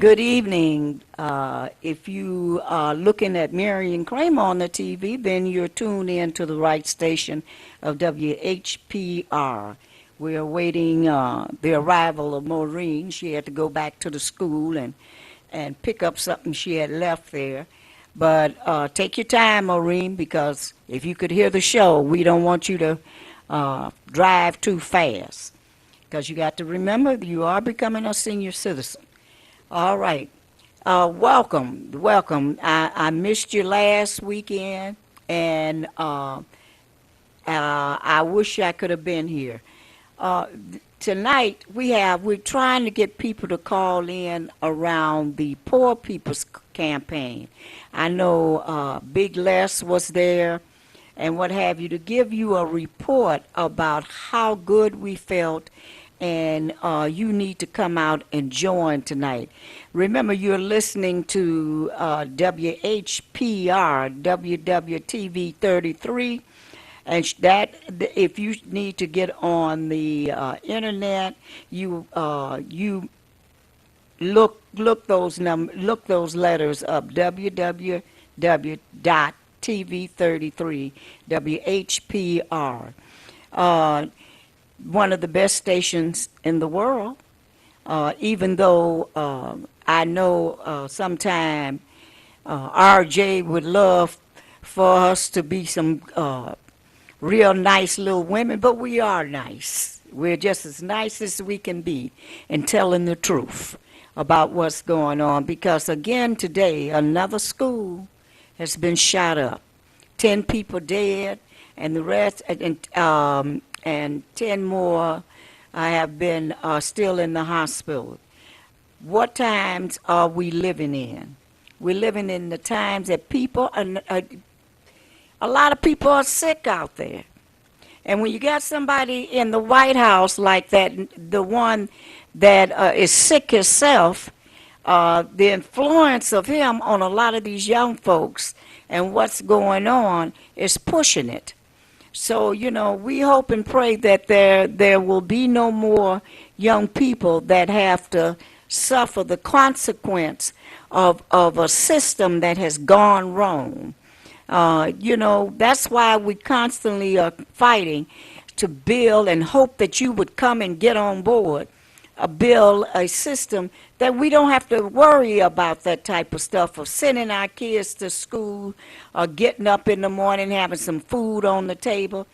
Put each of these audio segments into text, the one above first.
Good evening. If you are looking at Marion Kramer on the TV, then you're tuned in to the right station of WHPR. We're awaiting the arrival of Maureen. She had to go back to the school and pick up something she had left there. But take your time, Maureen, because if you could hear the show, we don't want you to drive too fast. Because you got to remember, you are becoming a senior citizen. All right. Welcome. I missed you last weekend, and I wish I could have been here. Tonight we're trying to get people to call in around the Poor People's Campaign. I know Big Les was there and what have you, to give you a report about how good we felt, and you need to come out and join tonight. Remember, you're listening to WHPR, WWTV 33, and that if you need to get on the internet, you look those letters up, www.tv33 WHPR. One of the best stations in the world, even though I know sometime RJ would love for us to be some real nice little women, but we are nice. We're just as nice as we can be in telling the truth about what's going on, because again today another school has been shot up, 10 people dead, and the rest and 10 more have been still in the hospital. What times are we living in? We're living in the times that people a lot of people are sick out there. And when you got somebody in the White House like that, the one that is sick himself, the influence of him on a lot of these young folks and what's going on is pushing it. So, we hope and pray that there will be no more young people that have to suffer the consequence of a system that has gone wrong. That's why we constantly are fighting to build and hope that you would come and get on board, build a system that we don't have to worry about that type of stuff of sending our kids to school or getting up in the morning, having some food on the table,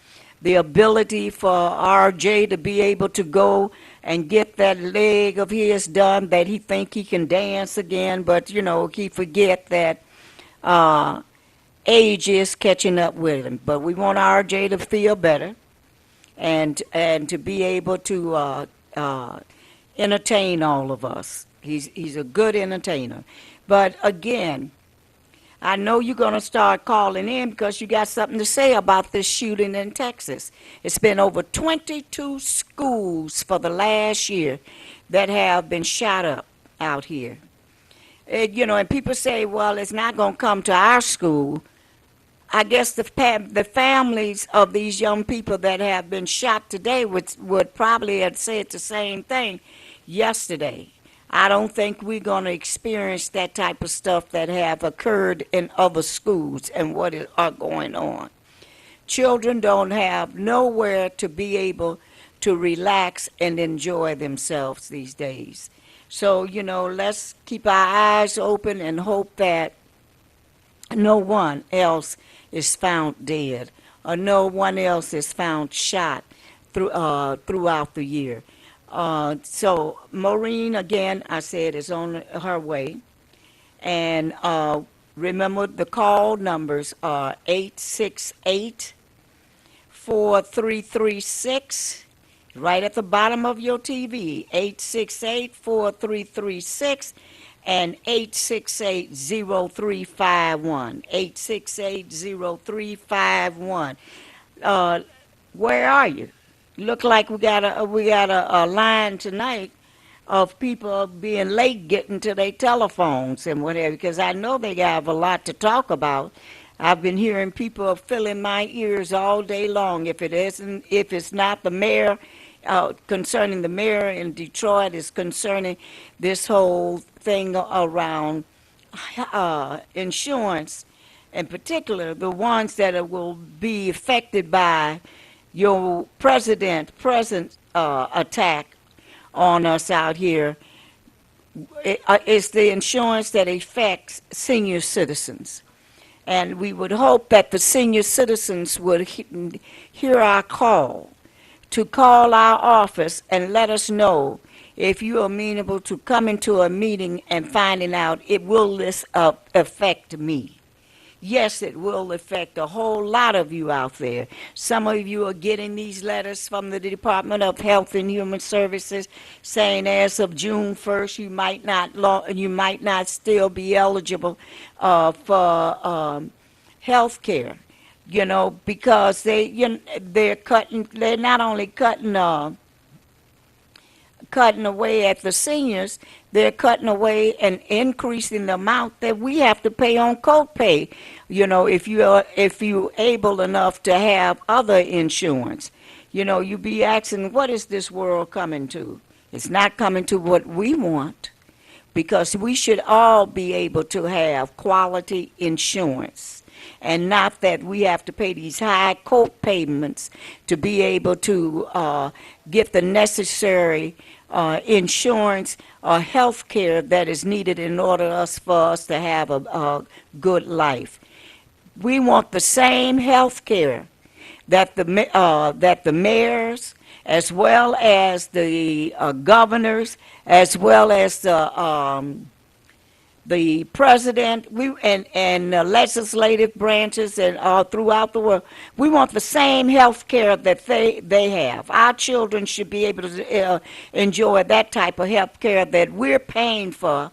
the ability for RJ to be able to go and get that leg of his done that he think he can dance again, but he forget that age is catching up with him. But we want RJ to feel better and to be able to entertain all of us. He's a good entertainer. But again, I know you're going to start calling in because you got something to say about this shooting in Texas. It's been over 22 schools for the last year that have been shot up out here. And people say, well, it's not going to come to our school. I guess the families of these young people that have been shot today would probably have said the same thing yesterday. I don't think we're going to experience that type of stuff that have occurred in other schools and what are going on. Children don't have nowhere to be able to relax and enjoy themselves these days. So, let's keep our eyes open and hope that no one else is found dead or no one else is found shot throughout the year. So Maureen, again, I said, is on her way. And remember, the call numbers are 868-4336, right at the bottom of your TV, 868-4336 and 868-0351, 868-0351. Where are you? Look like we got a line tonight of people being late getting to their telephones and whatever, because I know they have a lot to talk about. I've been hearing people filling my ears all day long. If it's not the mayor concerning the mayor in Detroit is concerning this whole thing around insurance, in particular the ones that will be affected by your present attack on us out here. It's the insurance that affects senior citizens. And we would hope that the senior citizens would hear our call to call our office and let us know if you are amenable to coming to a meeting and finding out it will this affect me. Yes, it will affect a whole lot of you out there. Some of you are getting these letters from the Department of Health and Human Services saying as of June 1st you might not still be eligible for health care. You know, because they're not only cutting away at the seniors, they're cutting away and increasing the amount that we have to pay on copay. You know, if you able enough to have other insurance, you know, you be asking, what is this world coming to? It's not coming to what we want, because we should all be able to have quality insurance, and not that we have to pay these high co-payments to be able to get the necessary insurance or health care that is needed in order for us to have a good life. We want the same health care that the mayors, as well as the governors, as well as the president, and legislative branches and throughout the world. We want the same health care that they have. Our children should be able to enjoy that type of health care that we're paying for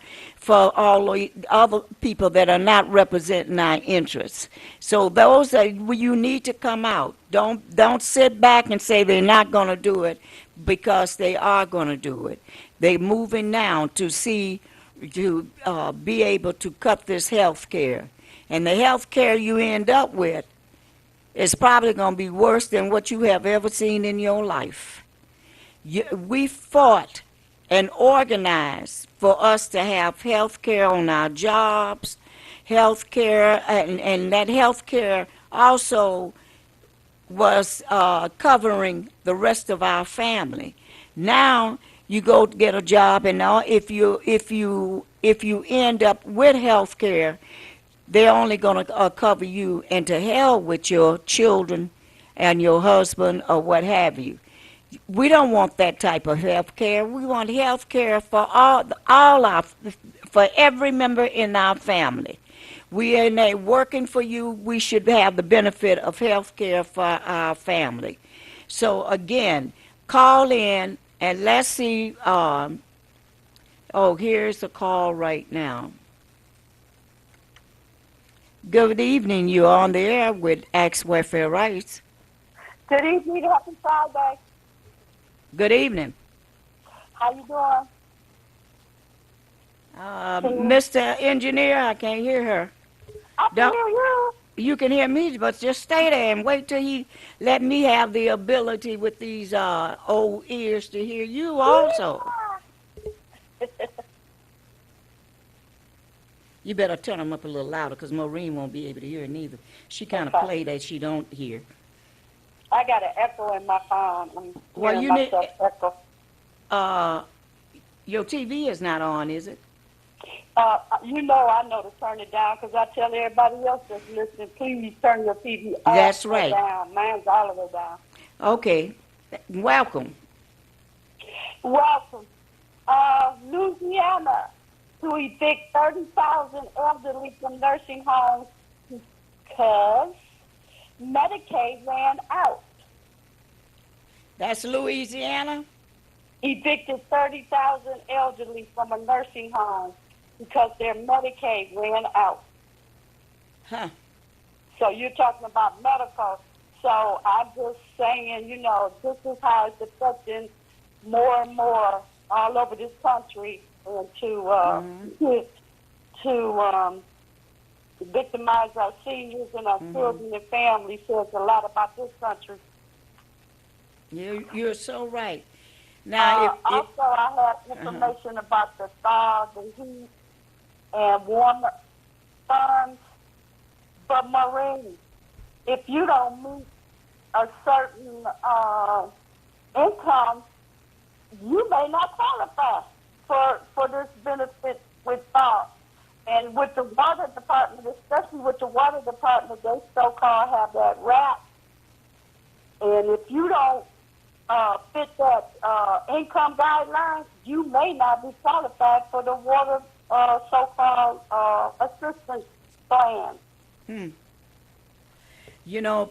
all the other people that are not representing our interests. So those are, you need to come out. Don't sit back and say they're not going to do it, because they are going to do it. They're moving now to be able to cut this health care. And the health care you end up with is probably going to be worse than what you have ever seen in your life. We fought and organized for us to have health care on our jobs, health care, and that health care also was covering the rest of our family. Now you go to get a job, and now if you end up with health care, they're only going to cover you, and to hell with your children and your husband or what have you. We don't want that type of health care. We want health care for for every member in our family. We are there working for you. We should have the benefit of health care for our family. So again, call in and let's see. Here's a call right now. Good evening. You're on the air with Axe Welfare Rights. Good evening. Happy Friday. Good evening. How you doing? Mr. Engineer, I can't hear her. I can hear you. You can hear me, but just stay there and wait till he let me have the ability with these old ears to hear you also. You better turn them up a little louder, because Maureen won't be able to hear it neither. She kind of play that she don't hear. I got an echo in my phone. Well, you need echo. Your TV is not on, is it? I know to turn it down, because I tell everybody else that's listening, please turn your TV off. That's right. Down. Mine's all the way down. Okay. Welcome. Welcome. Louisiana to evict 30,000 elderly from nursing homes because Medicaid ran out. That's Louisiana? Evicted 30,000 elderly from a nursing home because their Medicaid ran out. Huh. So you're talking about medical. So I'm just saying, this is how it's affecting more and more all over this country, and to victimize our seniors and our children and families says a lot about this country. You're so right. Now, if Also, I have information about the thaw, the heat, and warmer suns. But Maureen, if you don't meet a certain income, you may not qualify for this benefit with thaw. And with the water department, especially with the water department, they so-called have that rap. And if you don't fit that income guidelines, you may not be qualified for the water so-called assistance plan. you know,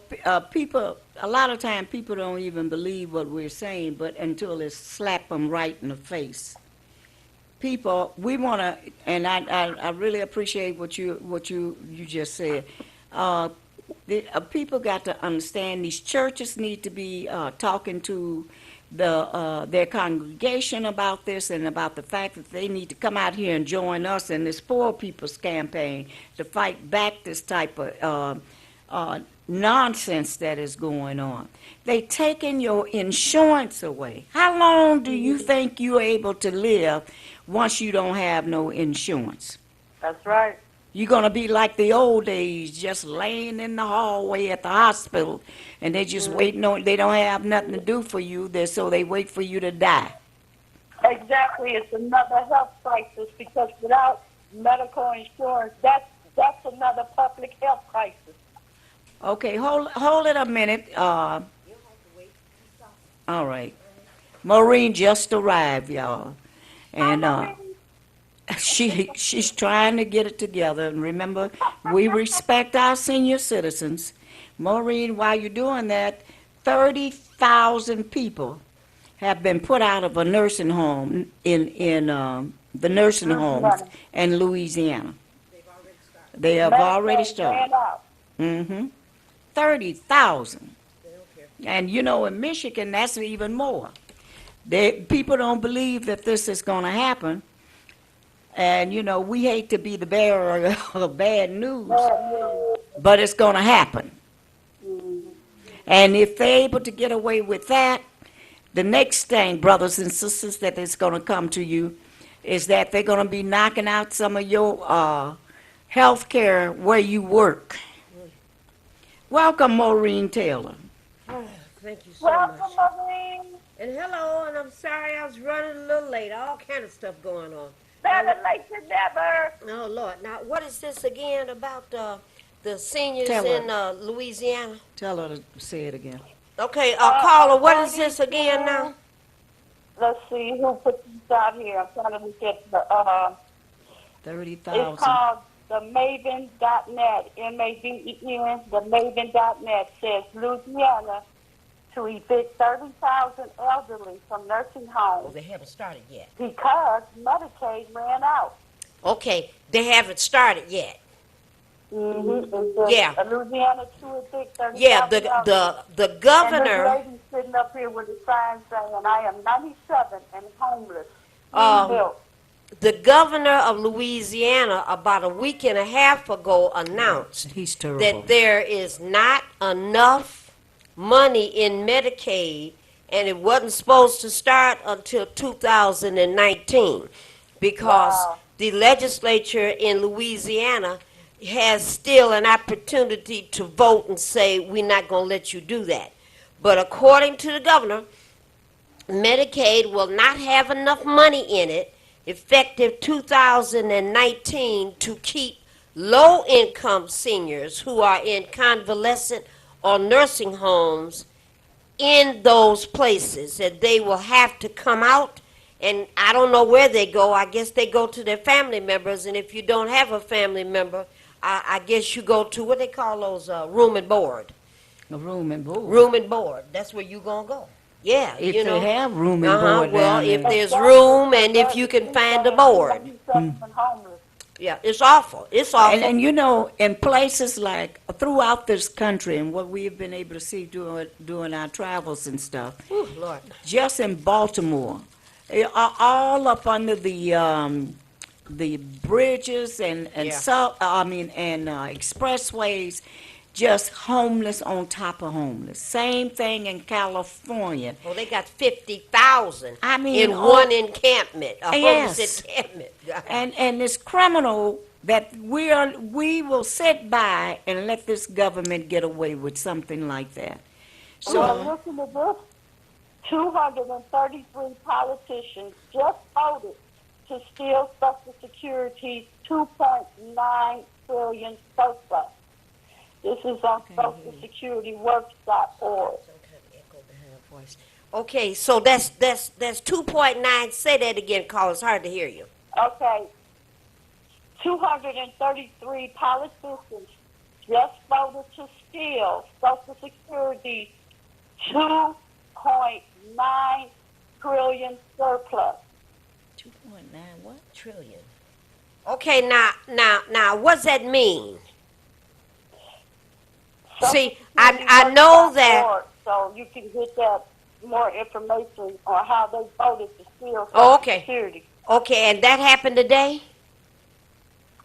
people, a lot of time people don't even believe what we're saying, but until it's slap them right in the face. People, we want to, and I really appreciate what you just said. People got to understand these churches need to be talking to their congregation about this and about the fact that they need to come out here and join us in this poor people's campaign to fight back this type of nonsense that is going on. They taking your insurance away. How long do you think you're able to live once you don't have no insurance? That's right. You're going to be like the old days, just laying in the hallway at the hospital, and they just waiting on, they don't have nothing to do for you, so they wait for you to die. Exactly. It's another health crisis because without medical insurance, that's another public health crisis. Okay, hold it a minute. All right. Maureen just arrived, y'all. And she's trying to get it together. And remember, we respect our senior citizens. Maureen, while you're doing that, 30,000 people have been put out of a nursing home in the nursing homes in Louisiana. They have already started. Mm-hmm. 30,000. And you know, in Michigan, that's even more. People don't believe that this is going to happen. And, you know, we hate to be the bearer of bad news, but it's going to happen. And if they're able to get away with that, the next thing, brothers and sisters, that is going to come to you is that they're going to be knocking out some of your health care where you work. Welcome, Maureen Taylor. Oh, thank you so much. Welcome, Maureen. And hello, and I'm sorry I was running a little late. All kind of stuff going on. Better late than never. Oh, Lord. Now, what is this again about the seniors Tell her. in Louisiana? Tell her to say it again. Okay, caller, what is this again now? Let's see who put this out here. I'm trying to look at the 30,000. it's called the Maven.net, M-A-V-E-N, the Maven.net says Louisiana to evict 30,000 elderly from nursing Oh, homes they haven't started yet. because Medicaid ran out. Okay, they haven't started yet. Mm-hmm. Yeah. Louisiana to evict 30,000 Yeah, elderly. the And governor, this lady sitting up here with a sign saying, I am 97 and homeless. Rebuilt. the governor of Louisiana about a week and a half ago announced He's terrible. that there is not enough money in Medicaid, and it wasn't supposed to start until 2019 because Wow. the legislature in Louisiana has still an opportunity to vote and say, we're not going to let you do that. But according to the governor, Medicaid will not have enough money in it effective 2019 to keep low-income seniors who are in convalescent or nursing homes in those places. And they will have to come out, and I don't know where they go. I guess they go to their family members, and if you don't have a family member, I guess you go to what they call those room and board. A room and board. Room and board. That's where you gonna go. Yeah, If you know. they have room and board Well, down if there. there's room and if you can find a board. 97 and homeless. Yeah, it's awful. It's awful. And you know, in places like throughout this country and what we've been able to see during our travels and stuff, Ooh, Lord. just in Baltimore, all up under the bridges and Yeah. expressways, just homeless on top of homeless. Same thing in California. Well, they got 50,000 I mean, in one encampment, a homeless Yes. encampment. And it's criminal that we will sit by and let this government get away with something like that. Well, So listen to this. 233 politicians just voted to steal Social Security's $2.9 trillion surplus. This is on SocialSecurityWorks.org. Okay, so that's 2.9. Say that again, Carl. It's hard to hear you. Okay, 233 politicians just voted to steal Social Security's $2.9 trillion surplus. 2.9 what trillion? Okay, now, what's that mean? See, I know that. So you can get that more information on how they voted to steal Oh, Social okay. Security. Okay, and that happened today?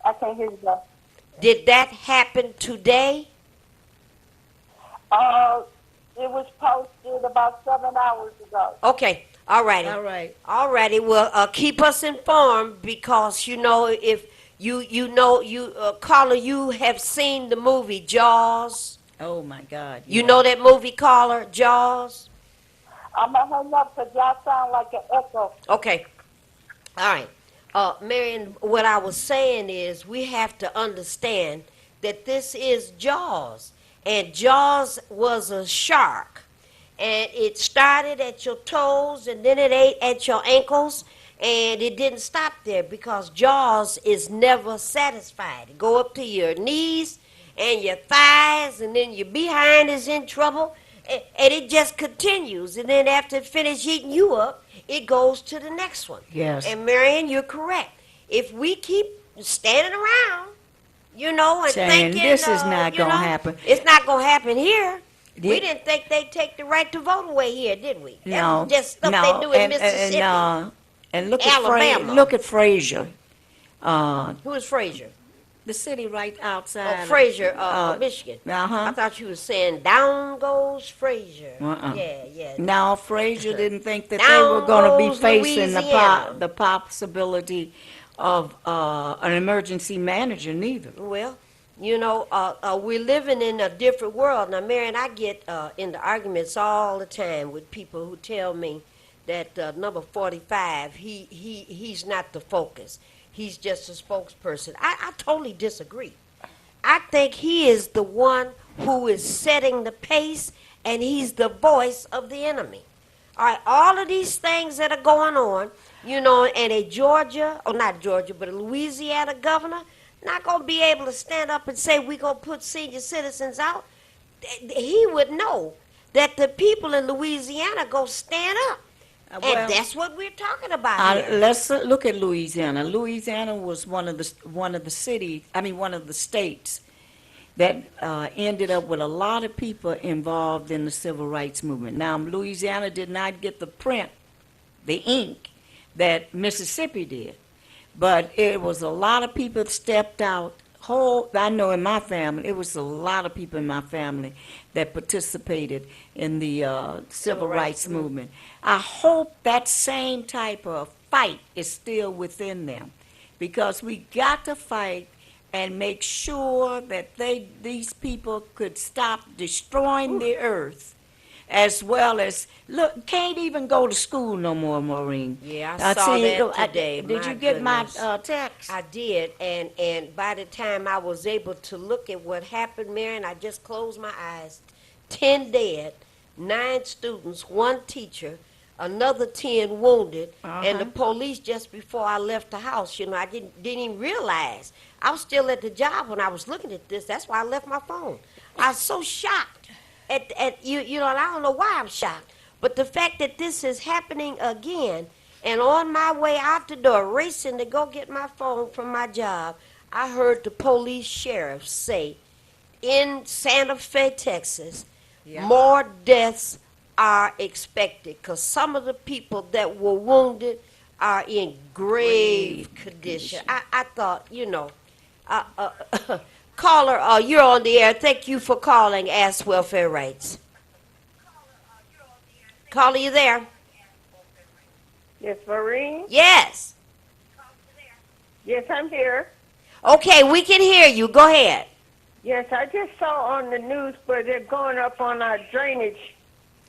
I can't hear you though. Did that happen today? It was posted about 7 hours ago. Okay, all righty. all right. All righty. Well, keep us informed because if caller, you have seen the movie Jaws. Oh my God. You know that movie, caller, Jaws. I'm going to hang up because y'all sound like an echo. Okay. All right. Marion, what I was saying is we have to understand that this is Jaws. And Jaws was a shark. And it started at your toes and then it ate at your ankles. And it didn't stop there because Jaws is never satisfied. It go up to your knees and your thighs and then your behind is in trouble. And it just continues. And then after it finishes eating you up, it goes to the next one. Yes. And Marion, you're correct. If we keep standing around, and Saying, thinking this is not gonna happen. It's not gonna happen here. We Did- didn't think they'd take the right to vote away here, did we? That No, was just stuff no, they do in and, Mississippi. and look at Alabama. look at Frazier, Who is Frazier? the city right Oh, outside. Frazier, Michigan. Uh-huh. I thought you were saying down goes Frazier. Uh-uh. Yeah. Now Frazier didn't think that they Down were going to be goes facing Louisiana. the possibility of an emergency manager neither. Well, we're living in a different world. Now, Marion, I get into arguments all the time with people who tell me that number 45, he's not the focus. He's just a spokesperson. I totally disagree. I think he is the one who is setting the pace, and he's the voice of the enemy. All right, all of these things that are going on, and a Louisiana governor not going to be able to stand up and say we're going to put senior citizens out. He would know that the people in Louisiana go stand up. Well, And that's what we're talking about here. let's look at Louisiana. Louisiana was one of the states that ended up with a lot of people involved in the civil rights movement. Now, Louisiana did not get the ink that Mississippi did, but it was a lot of people that stepped out. I know in my family, it was a lot of people in my family that participated in the civil rights movement. I hope that same type of fight is still within them, because we got to fight and make sure that these people could stop destroying the earth, as well as can't even go to school no more, Maureen. Yeah, I saw that today. Did My you get goodness. my text? I did, and by the time I was able to look at what happened, Marion, I just closed my eyes. 10 dead, 9 students, 1 teacher, another 10 wounded, and the police just before I left the house. I didn't even realize. I was still at the job when I was looking at this. That's why I left my phone. I was so shocked at and I don't know why I'm shocked, but the fact that this is happening again. And on my way out the door, racing to go get my phone from my job, I heard the police sheriff say, in Santa Fe, Texas, more deaths are expected because some of the people that were wounded are in grave condition. I thought, Caller, you're on the air. Thank you for calling Ask Welfare Rights. Caller, you there? Yes, Maureen? Yes. Yes, I'm here. Okay, we can hear you. Go ahead. Yes, I just saw on the news where they're going up on our drainage.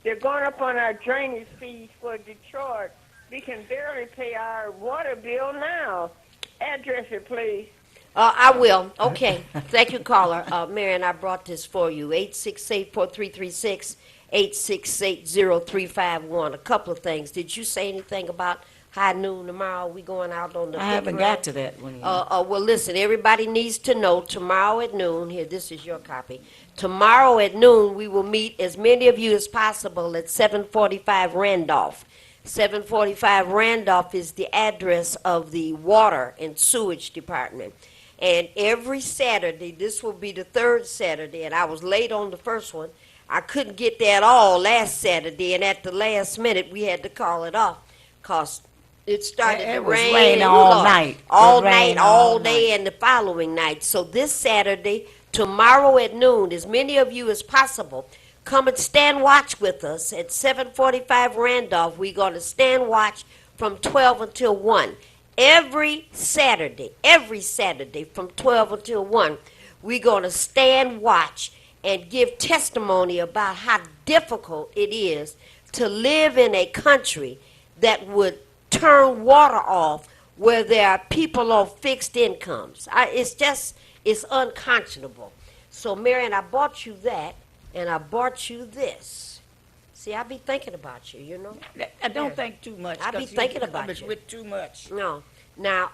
They're going up on our drainage fees for Detroit. We can barely pay our water bill now. Address it, please. I will. Okay. Thank you, caller. Marion, I brought this for you. 868-4336, 868-0351. A couple of things. Did you say anything about high noon tomorrow? We going out on the I haven't playground? got to that one yet. Well, listen, everybody needs to know tomorrow at noon, here, this is your copy. Tomorrow at noon, we will meet as many of you as possible at 745 Randolph. 745 Randolph is the address of the Water and Sewage Department. And every Saturday, this will be the third Saturday, and I was late on the first one. I couldn't get there at all last Saturday, and at the last minute, we had to call it off because it started to It was rain. raining and all Lord, night. all It night, rained all all day, night. and the following night. So this Saturday, tomorrow at noon, as many of you as possible, come and stand watch with us at 745 Randolph. We're going to stand watch from 12 until 1. Every Saturday from 12 until 1, we're going to stand watch and give testimony about how difficult it is to live in a country that would turn water off where there are people on fixed incomes. It's unconscionable. So, Marion, I bought you that, and I bought you this. See, I be thinking about you, you know? I don't think too much. I be 'cause you thinking come about you. with too much. No. Now,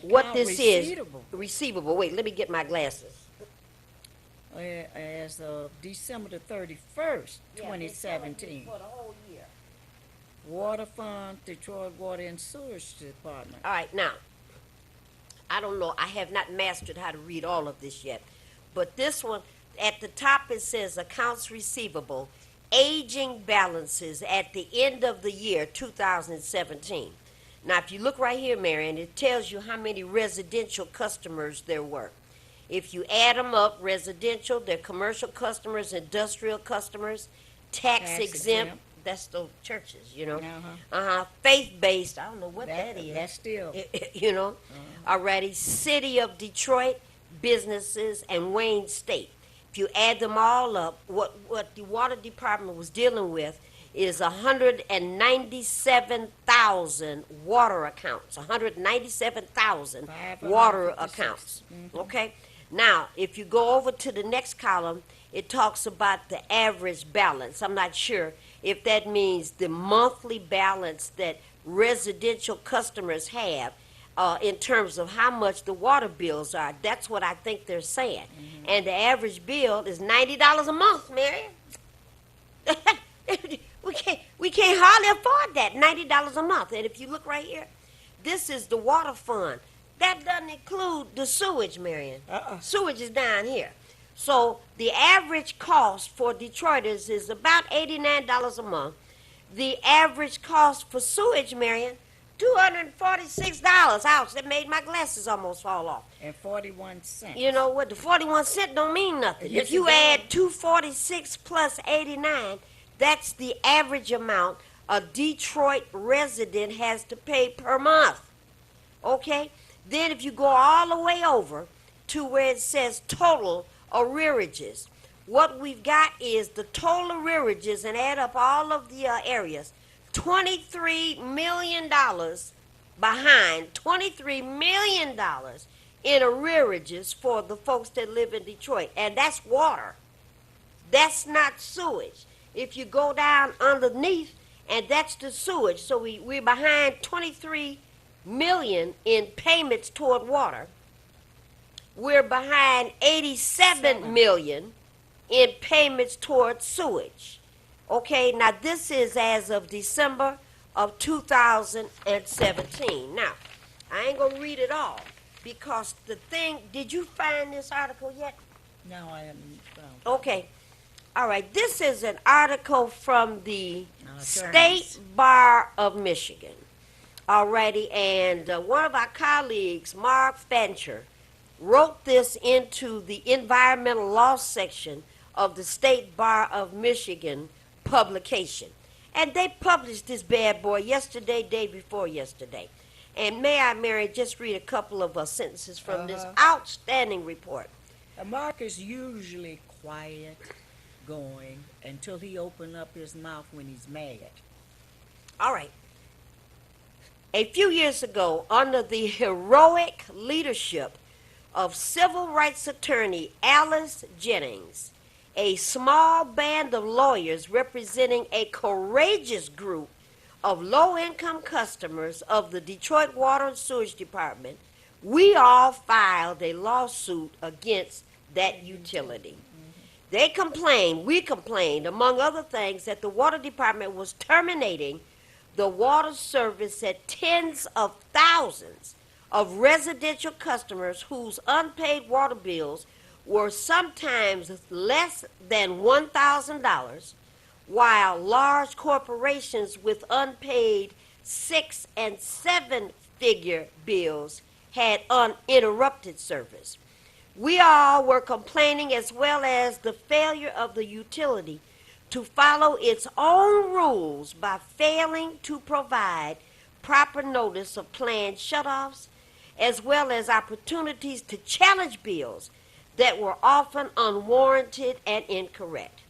what Account this is, receivable. receivable. Wait, let me get my glasses. As of December the 31st, 2017. For the whole year. Water Fund, Detroit Water and Sewage Department. All right, now, I don't know. I have not mastered how to read all of this yet. But this one, at the top it says accounts receivable, aging balances at the end of the year 2017. Now, if you look right here, Marion, it tells you how many residential customers there were. If you add them up, residential, they're commercial customers, industrial customers, tax exempt, exempt. that's those churches, you know. Uh-huh. Faith-based, I don't know what that is. That's still. You know, already City of Detroit, businesses, and Wayne State. If you add them all up, what the water department was dealing with is 197,000 water accounts, 197,000 water accounts. Okay? Now, if you go over to the next column, it talks about the average balance. I'm not sure if that means the monthly balance that residential customers have in terms of how much the water bills are. That's what I think they're saying. And the average bill is $90 a month, Marion. we can't hardly afford that, $90 a month. And if you look right here, this is the water fund. That doesn't include the sewage, Marion. Sewage is down here. So the average cost for Detroiters is about $89 a month. The average cost for sewage, Marion, $246. Ouch, that made my glasses almost fall off. And 41 cents. You know what? The 41 cent don't mean nothing. Yes, If you it does. add 246 plus 89, that's the average amount a Detroit resident has to pay per month. Okay? Then if you go all the way over to where it says total arrearages, what we've got is the total arrearages and add up all of the areas. $23 million behind, $23 million in arrearages for the folks that live in Detroit. And that's water. That's not sewage. If you go down underneath, and that's the sewage. So we're behind $23 million in payments toward water. We're behind $87 million in payments toward sewage. Okay, now this is as of December of 2017. Now, I ain't gonna read it all because the thing, did you find this article yet? No, I haven't found. Okay. All right, this is an article from the Attorneys. State Bar of Michigan. Alrighty, and one of our colleagues, Mark Fancher, wrote this into the environmental law section of the State Bar of Michigan publication. And they published this bad boy yesterday, day before yesterday. And may I, Mary, just read a couple of sentences from this outstanding report. Mark is usually quiet going until he open up his mouth when he's mad. All right. A few years ago, under the heroic leadership of civil rights attorney Alice Jennings, a small band of lawyers representing a courageous group of low-income customers of the Detroit Water and Sewage Department, we all filed a lawsuit against that utility. We complained, among other things, that the water department was terminating the water service at tens of thousands of residential customers whose unpaid water bills were sometimes less than $1,000, while large corporations with unpaid 6- and 7-figure bills had uninterrupted service. We all were complaining, as well as the failure of the utility to follow its own rules by failing to provide proper notice of planned shutoffs, as well as opportunities to challenge bills that were often unwarranted and incorrect.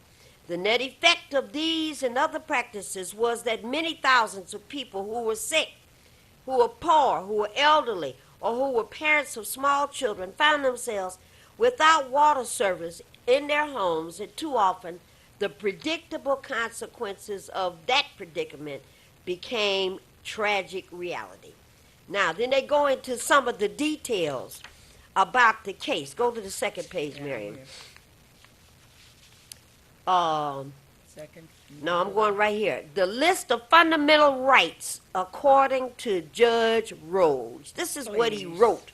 The net effect of these and other practices was that many thousands of people who were sick, who were poor, who were elderly, or who were parents of small children found themselves without water service in their homes, and too often the predictable consequences of that predicament became tragic reality. Now, then they go into some of the details about the case. Go to the second page, Miriam. Second. No, I'm going right here. The list of fundamental rights according to Judge Rhodes. This is what he wrote.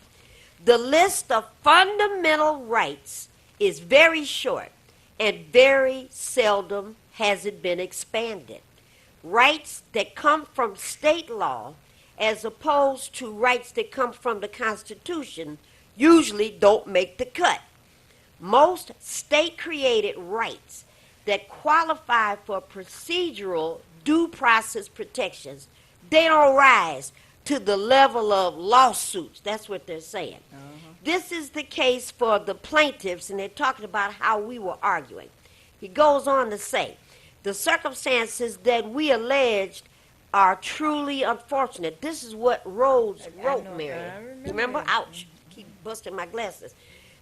The list of fundamental rights is very short and very seldom has it been expanded. Rights that come from state law as opposed to rights that come from the Constitution usually don't make the cut. Most state-created rights that qualify for procedural due process protections, they don't rise to the level of lawsuits. That's what they're saying. This is the case for the plaintiffs, and they're talking about how we were arguing. He goes on to say, the circumstances that we alleged are truly unfortunate. This is what Rhodes wrote, Miriam. Remember? Ouch. Keep busting my glasses.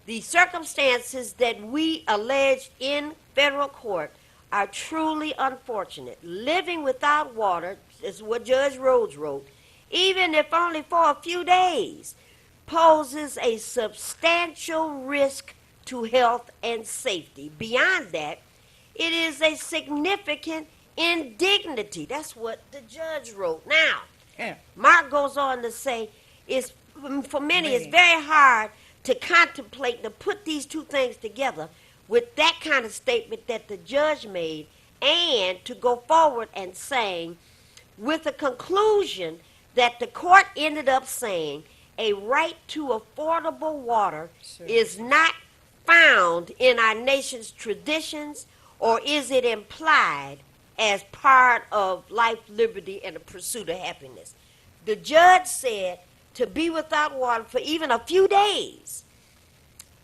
The circumstances that we alleged in federal court are truly unfortunate. Living without water, is what Judge Rhodes wrote, even if only for a few days, poses a substantial risk to health and safety. Beyond that, it is a significant indignity. That's what the judge wrote. Now, Mark goes on to say, for many, it's very hard to contemplate, to put these two things together with that kind of statement that the judge made, and to go forward and saying, with a conclusion that the court ended up saying a right to affordable water is not found in our nation's traditions, or is it implied as part of life, liberty, and the pursuit of happiness. The judge said to be without water for even a few days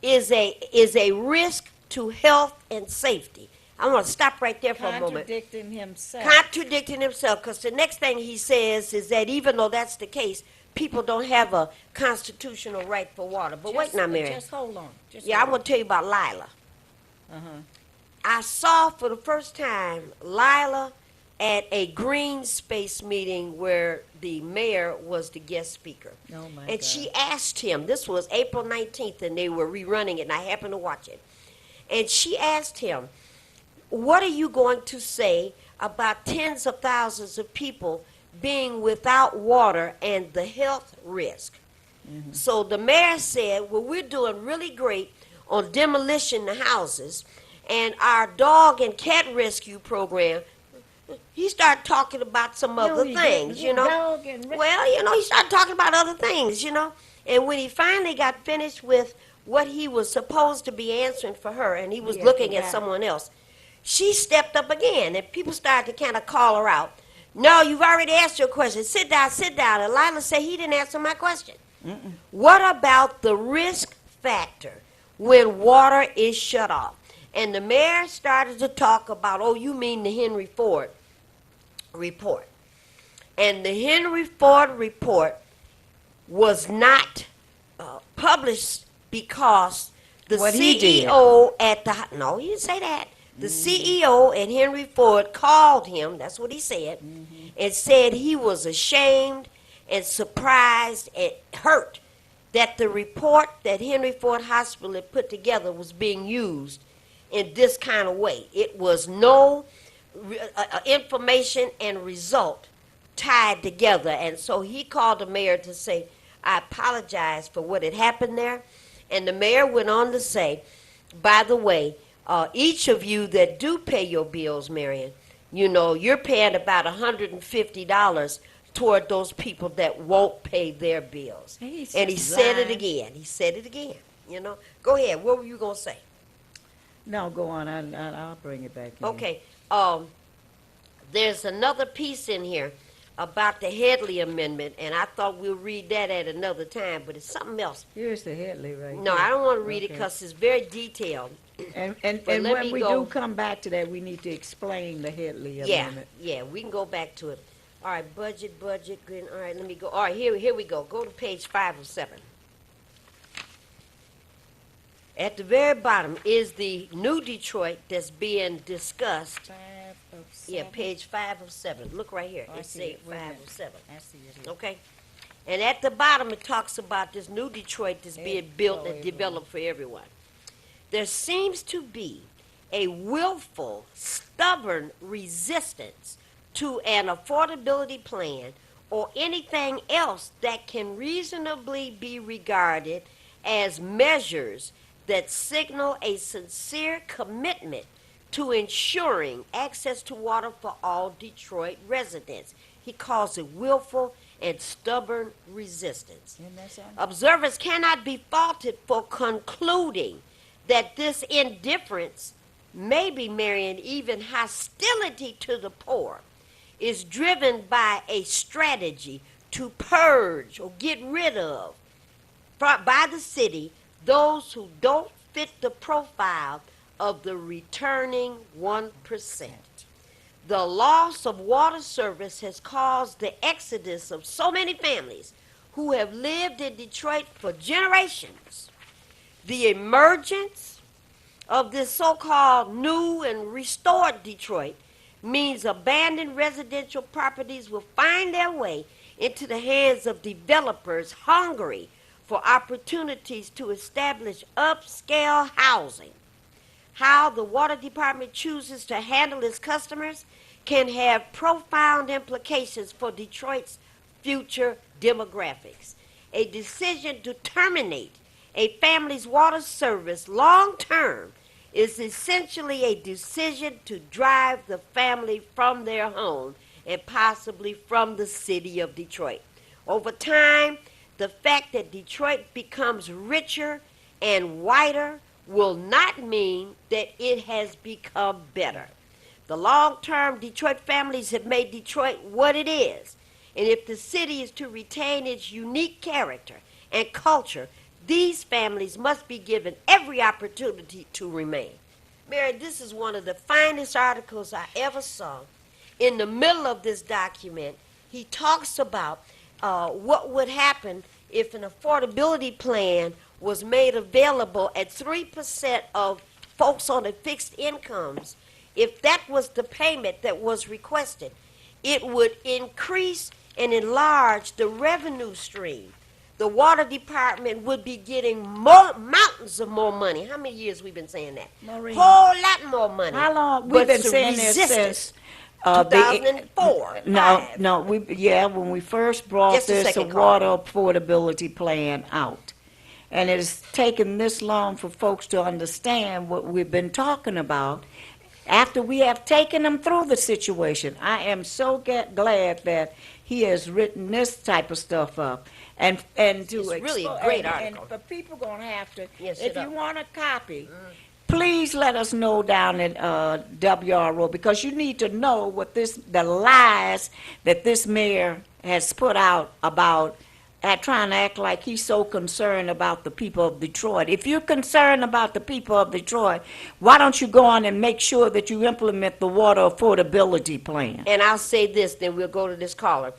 is a risk to health and safety. I want to stop right there for a moment. Contradicting himself. Contradicting himself, because the next thing he says is that even though that's the case, people don't have a constitutional right for water. But wait now, Mary. Just hold on. I want to tell you about Lila. I saw for the first time Lila at a green space meeting where the mayor was the guest speaker. Oh my and God. she asked him, this was April 19th, and they were rerunning it, and I happened to watch it. And she asked him, what are you going to say about tens of thousands of people being without water and the health risk? So the mayor said, well, we're doing really great on demolition of houses, and our dog and cat rescue program, he started talking about some other things, you know. Dog and Well, you know, he started talking about other things, you know. And when he finally got finished with what he was supposed to be answering for her, and he was Yeah, looking at forgot. someone else, she stepped up again, and people started to kind of call her out. No, you've already asked your question. Sit down, sit down. And Lila said he didn't answer my question. What about the risk factor when water is shut off? And the mayor started to talk about, oh, you mean the Henry Ford report. And the Henry Ford report was not published because the What he did. CEO at the, no, he didn't say that. The CEO at Henry Ford called him, that's what he said, and said he was ashamed and surprised and hurt that the report that Henry Ford Hospital had put together was being used in this kind of way. It was no information and result tied together. And so he called the mayor to say, I apologize for what had happened there. And the mayor went on to say, by the way, each of you that do pay your bills, Marion, you know, you're paying about $150 toward those people that won't pay their bills. He's And he said it lying. again. He said it again. You know, go ahead. What were you going to say? No, go on. I'll bring it back in. Okay. There's another piece in here about the Headley Amendment, and I thought we'll read that at another time, but it's something else. Here's the Headley right No, here. I don't want to read it Okay. because it's very detailed. And But let when me we go- do come back to that, we need to explain the Headley Yeah, Amendment. yeah, we can go back to it. All right, budget, green. All right, let me go. All right, here we go. Go to page 5 of 7. At the very bottom is the new Detroit that's being discussed. 5 of 7. Yeah, page 5 of 7. Look right here. Oh, I It see says it. Wait a 5 minute. of 7. I see it here. Okay? And at the bottom, it talks about this new Detroit that's being built and everyone. developed for everyone. There seems to be a willful, stubborn resistance to an affordability plan or anything else that can reasonably be regarded as measures that signal a sincere commitment to ensuring access to water for all Detroit residents. He calls it willful and stubborn resistance. Isn't that something? Observers cannot be faulted for concluding that this indifference, maybe, Marion, even hostility to the poor, is driven by a strategy to purge or get rid of by the city those who don't fit the profile of the returning 1%. The loss of water service has caused the exodus of so many families who have lived in Detroit for generations. The emergence of this so-called new and restored Detroit means abandoned residential properties will find their way into the hands of developers hungry for opportunities to establish upscale housing. How the water department chooses to handle its customers can have profound implications for Detroit's future demographics. A decision to terminate a family's water service long term is essentially a decision to drive the family from their home and possibly from the city of Detroit. Over time, the fact that Detroit becomes richer and whiter will not mean that it has become better. The long-term Detroit families have made Detroit what it is. And if the city is to retain its unique character and culture, these families must be given every opportunity to remain. Mary, this is one of the finest articles I ever saw. In the middle of this document, he talks about what would happen if an affordability plan was made available at 3% of folks on the fixed incomes. If that was the payment that was requested, it would increase and enlarge the revenue stream. The water department would be getting mountains of more money. How many years we've been saying that? Maureen. Whole lot more money. How long? We've But been to saying this resist since it. the 2004. No, when we first brought Just a this second, water affordability plan out, and it has taken this long for folks to understand what we've been talking about. After we have taken them through the situation, I am so glad that he has written this type of stuff up. and to It's really a expo- great and article. for people gonna have to, Yes, if sit you up. want a copy, please let us know down at WRO, because you need to know what the lies that this mayor has put out about trying to act like he's so concerned about the people of Detroit. If you're concerned about the people of Detroit, why don't you go on and make sure that you implement the water affordability plan? And I'll say this, then we'll go to this caller.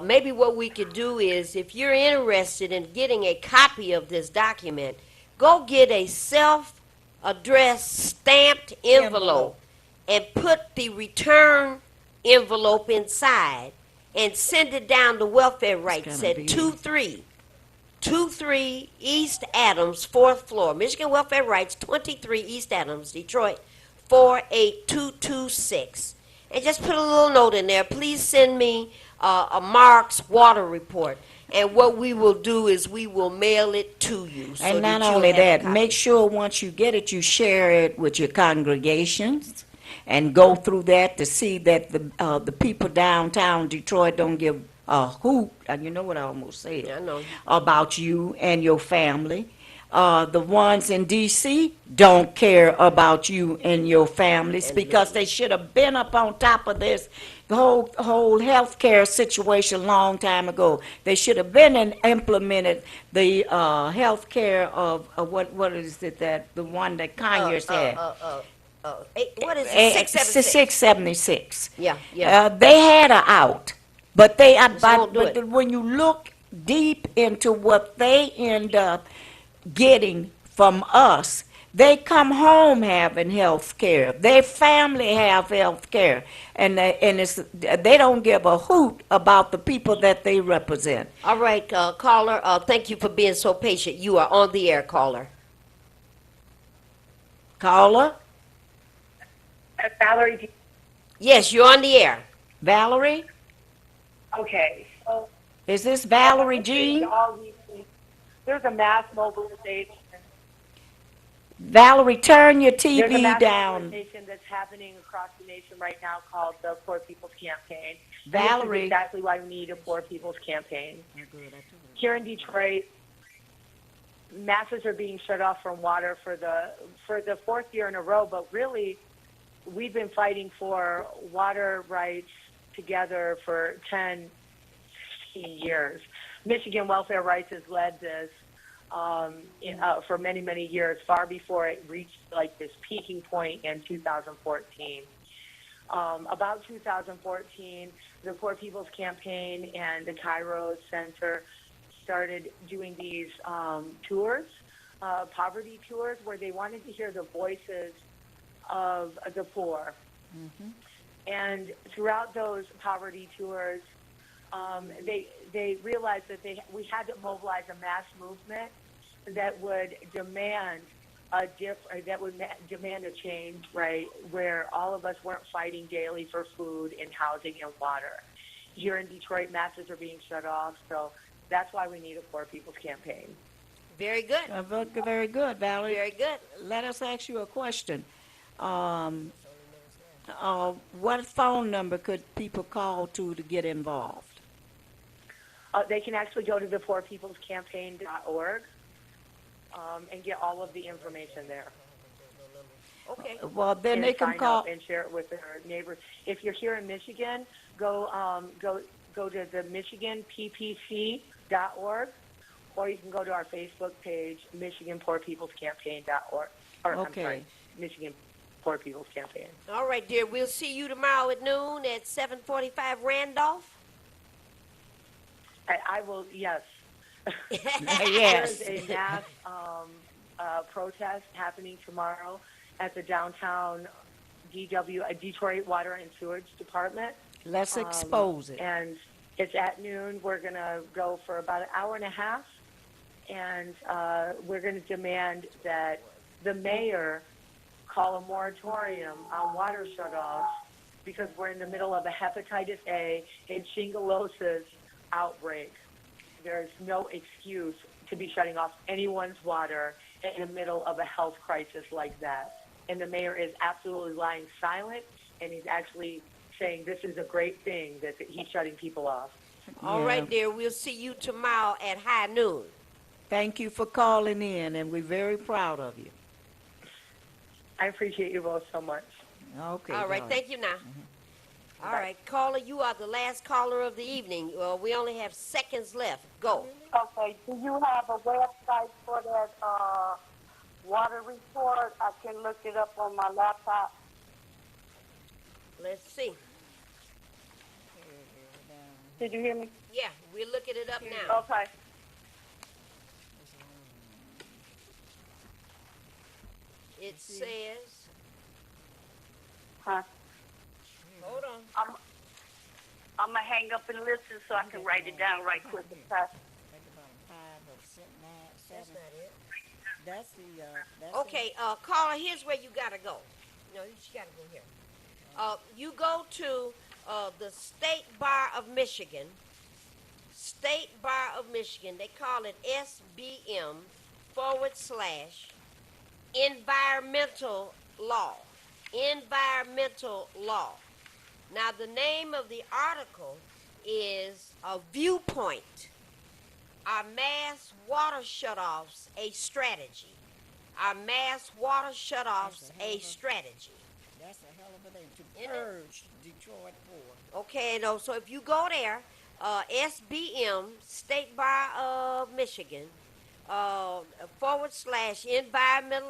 Maybe what we could do is, if you're interested in getting a copy of this document, go get a self-addressed stamped envelope and put the return envelope inside and send it down to Welfare Rights gonna at be- 2323 East Adams, 4th floor. Michigan Welfare Rights, 23 East Adams, Detroit, 48226. And just put a little note in there. Please send me a Mark's water report. And what we will do is we will mail it to you. So And not that you'll only have a that, copy. make sure once you get it, you share it with your congregations and go through that to see that the people downtown Detroit don't give a hoot, and you know what I almost said, I know. about you and your family. The ones in D.C. don't care about you and your families, because they should have been up on top of this, the whole health care situation long time ago. They should have been and implemented the health care of what is it, that the one that Conyers had. What is it? 676. 676. Yeah, yeah. They had her out, but won't do it. when you look deep into what they end up getting from us, they come home having health care. Their family have health care, and they don't give a hoot about the people that they represent. All right, caller, thank you for being so patient. You are on the air, caller. Caller, Valerie, Yes, you're on the air. Valerie, okay, so is this Valerie Jean? all these things, there's a mass mobilization. Valerie, turn your There's a TV mass down. mobilization that's happening across the nation right now called the Poor People's Campaign. And Valerie. this is exactly why we need a Poor People's Campaign. Here in Detroit, masses are being shut off from water for the fourth year in a row, but really, we've been fighting for water rights together for 10, 15 years. Michigan Welfare Rights has led this for many, many years, far before it reached like this peaking point in 2014. About 2014, the Poor People's Campaign and the Kairos Center started doing these tours, poverty tours, where they wanted to hear the voices of the poor. And throughout those poverty tours, they realized that we had to mobilize a mass movement that would demand demand a change, right, where all of us weren't fighting daily for food and housing and water. Here in Detroit, masses are being shut off, so that's why we need a Poor People's Campaign. Very good. Very good, Valerie. Very good. Let us ask you a question. What phone number could people call to get involved? They can actually go to the poorpeoplescampaign.org and get all of the information there. Okay. Well, then And they can sign call. up and share it with their neighbors. If you're here in Michigan, go to the MichiganPPC.org, or you can go to our Facebook page, Michigan Poor People's Campaign.org. Or, I'm Okay. sorry, Michigan Poor People's Campaign. All right, dear. We'll see you tomorrow at noon at 745 Randolph. I will, yes. Yes. There's a mass protest happening tomorrow at the downtown Detroit Water and Sewage Department. Let's expose it. And it's at noon. We're going to go for about an hour and a half, and we're going to demand that the mayor call a moratorium on water shutoffs, because we're in the middle of a hepatitis A and shingleosis outbreak. There's no excuse to be shutting off anyone's water in the middle of a health crisis like that. And the mayor is absolutely lying silent, and he's actually saying this is a great thing that he's shutting people off. All Yeah. right, dear. We'll see you tomorrow at high noon. Thank you for calling in, and we're very proud of you. I appreciate you both so much. Okay. All right. darling. Thank you now. All right, caller, you are the last caller of the evening. We only have seconds left. Go. Okay, do you have a website for that water report? I can look it up on my laptop. Let's see. Did you hear me? Yeah, we're looking it up now. Okay. It says, Huh. hold on. I'm gonna hang up and listen so I can write it down right quick. Okay? That's not it. That's the. Okay, caller, here's where you gotta go. No, you just gotta go here. You go to the State Bar of Michigan. State Bar of Michigan. They call it SBM/environmental law. Environmental law. Now, the name of the article is A Viewpoint. Are mass water shutoffs a strategy? Are mass water shutoffs a strategy? That's a hell of a thing to Isn't it? purge Detroit for. Okay, no, so if you go there, SBM, State Bar of Michigan, /environmental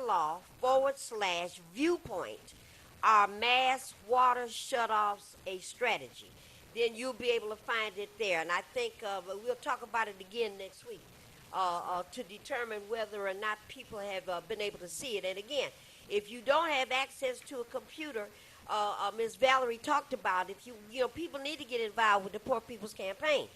law /viewpoint, are mass water shutoffs a strategy? Then you'll be able to find it there. And I think we'll talk about it again next week to determine whether or not people have been able to see it. And again, if you don't have access to a computer, Ms. Valerie talked about, if you know, people need to get involved with the Poor People's Campaign.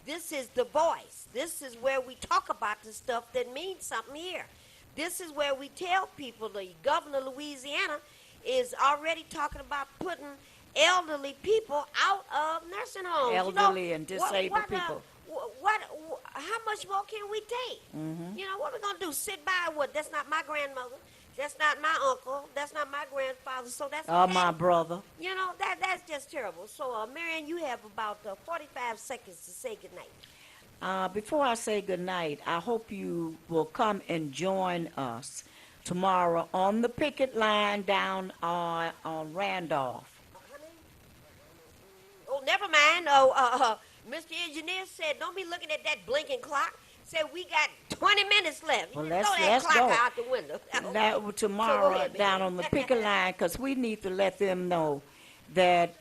This is the voice. This is where we talk about the stuff that means something here. This is where we tell people the governor of Louisiana is already talking about putting elderly people out of nursing homes. Elderly and disabled people. How much more can we take? Mm-hmm. You know, what are we going to do? Sit by what? That's not my grandmother. That's not my uncle. That's not my grandfather. So that's My brother. You know, that's just terrible. So, Marion, you have about 45 seconds to say goodnight. Before I say goodnight, I hope you will come and join us tomorrow on the picket line down on Randolph. Oh, never mind. Mr. Engineer said, don't be looking at that blinking clock. Said we got 20 minutes left. Well, You let's- throw that let's clock go. out the window. That So tomorrow go ahead, down baby. on the picket line, because we need to let them know that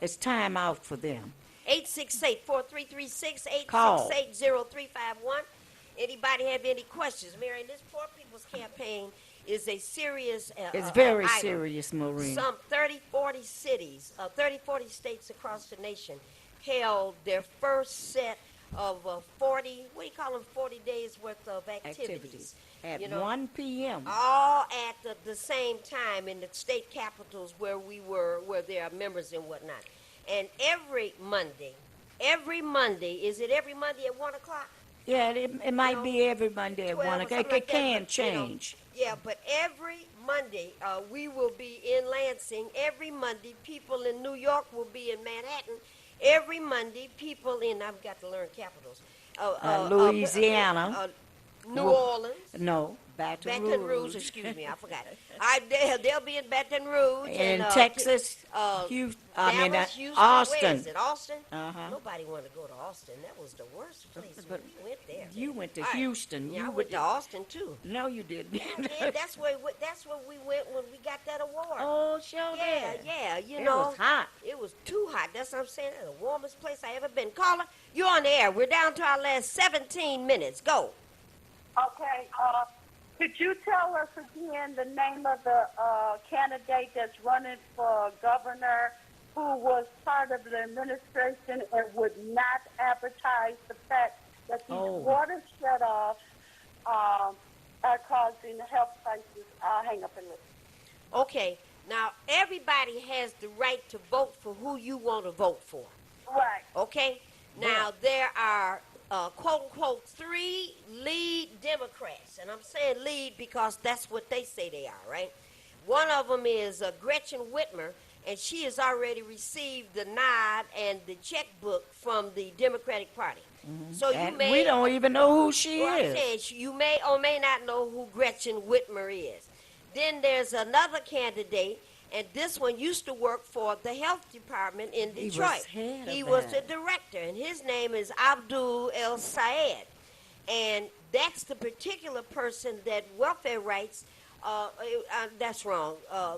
it's time out for them. 868-4336, Call. 868-0351. Anybody have any questions? Marion, this Poor People's Campaign is a serious It's very item. serious, Maureen. Some 30, 40 cities, 30, 40 states across the nation held their first set of 40, what do you call them, 40 days worth of activities. At You know, 1 p.m. all at the same time in the state capitals where there are members and whatnot. And every Monday, is it every Monday at 1 o'clock? Yeah, it might know, be every Monday at 12 1 or o'clock. something like It that, can but, you know, change. Yeah, but every Monday we will be in Lansing. Every Monday, people in New York will be in Manhattan. Every Monday, people in, I've got to learn capitals. Louisiana. New Well, Orleans. No, Baton Rouge. Excuse me, I forgot. They'll be in Baton Rouge. In and, Texas, Dallas, Houston, Houston. Austin. Where is it, Austin? Uh-huh. Nobody wanted to go to Austin. That was the worst place. But we went there. You went to All right. Houston. Yeah, I You went to Austin, too. No, you didn't. Yeah, that's where we went when we got that award. Oh, sure yeah, did. yeah, you It know. was hot. It was too hot. That's what I'm saying. That's the warmest place I ever been. Caller, you're on the air. We're down to our last 17 minutes. Go. Okay. Could you tell us again the name of the candidate that's running for governor who was part of the administration and would not advertise the fact that these water shutoffs are causing health crisis? I'll hang up and listen. Okay. Now, everybody has the right to vote for who you want to vote for. Right. Okay? Now, there are, quote unquote, 3 lead Democrats. And I'm saying lead because that's what they say they are, right? One of them is Gretchen Whitmer. and she has already received the nod and the checkbook from the Democratic Party. So you And may we don't even know who she well, I'm is. saying you may or may not know who Gretchen Whitmer is. Then there's another candidate, and this one used to work for the health department in He was Detroit. head He of was the that. director, and his name is Abdul El Sayed. And that's the particular person that welfare rights, that's wrong,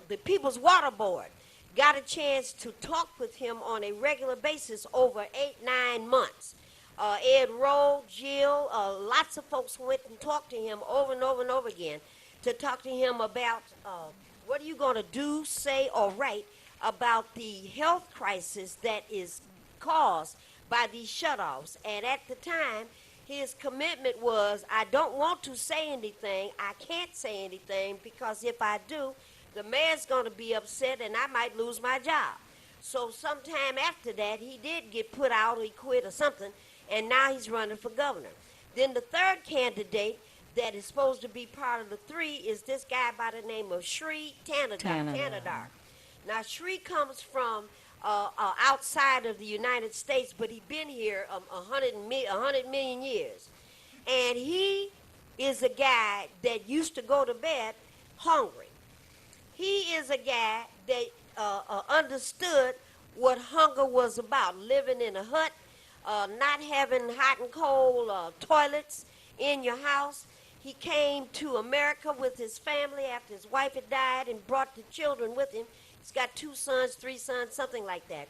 the People's Water Board got a chance to talk with him on a regular basis over 8-9 months. Ed Rowe, Jill, lots of folks went and talked to him over and over and over again to talk to him about what are you going to do, say, or write about the health crisis that is caused by these shutoffs. And at the time, his commitment was, I don't want to say anything. I can't say anything because if I do, the mayor's going to be upset and I might lose my job. So sometime after that, he did get put out or he quit or something, and now he's running for governor. Then the third candidate that is supposed to be part of the three is this guy by the name of Sri Tanadar. Now, Sri comes from outside of the United States, but he's been here 100 million years. And he is a guy that used to go to bed hungry. He is a guy that understood what hunger was about, living in a hut, not having hot and cold toilets in your house. He came to America with his family after his wife had died and brought the children with him. He's got 2 sons, 3 sons, something like that.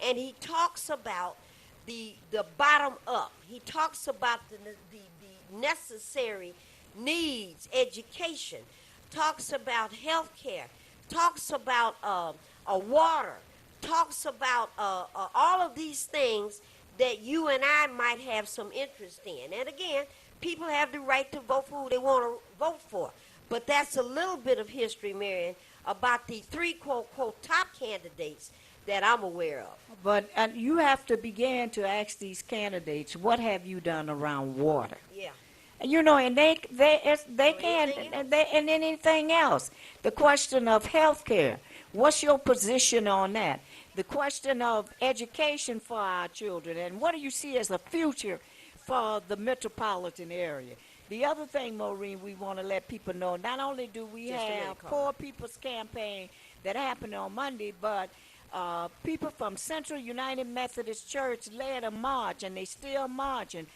And he talks about the bottom up. He talks about the necessary needs, education, talks about health care, talks about water, talks about all of these things that you and I might have some interest in. And again, people have the right to vote for who they want to vote for. But that's a little bit of history, Marion, about the 3 quote top candidates that I'm aware of. But you have to begin to ask these candidates, what have you done around water? Yeah. You know, and they anything can, else? and anything else. The question of health care, what's your position on that? The question of education for our children, and what do you see as a future for the metropolitan area? The other thing, Maureen, we want to let people know, not only do we Just a minute, have Carla. Poor People's Campaign that happened on Monday, but people from Central United Methodist Church led a march, and they still marching.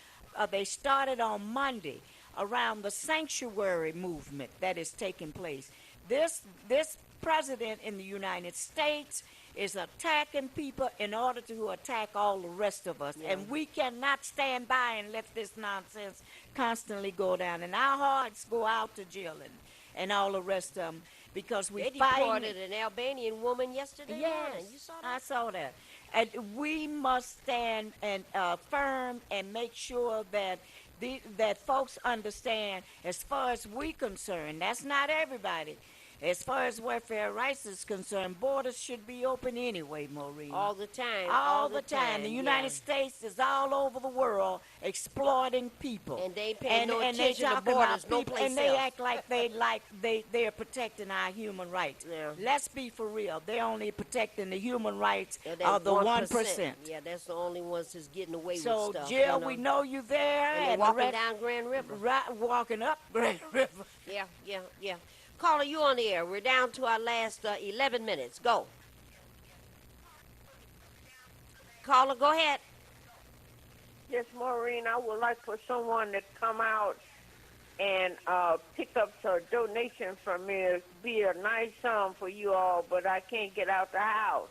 They started on Monday around the sanctuary movement that is taking place. This president in the United States is attacking people in order to attack all the rest of us. Yeah. And we cannot stand by and let this nonsense constantly go down. And our hearts go out to Jill and all the rest of them because we They fighting. deported an Albanian woman yesterday morning. You Yes, saw that? I saw that. And we must stand and firm and make sure that that folks understand, as far as we concerned, that's not everybody. As far as welfare rights is concerned, borders should be open anyway, Maureen. All the time. All the time. The United yeah. States is all over the world exploiting people. And they ain't paying no they attention to talking about borders, no people, place and they else. act like they're protecting our human rights. Yeah. Let's be for real. They're only protecting the human rights Yeah, of the 1%. Yeah, that's the only ones that's getting away So, with stuff. Jill, you know. we know you there. And they're the walking rest- down Grand River. Right, walking up Grand River. Yeah. Caller, you on the air. We're down to our last 11 minutes. Go. Caller, go ahead. Yes, Maureen, I would like for someone to come out and pick up some donation from me. It'd be a nice sum for you all, but I can't get out the house.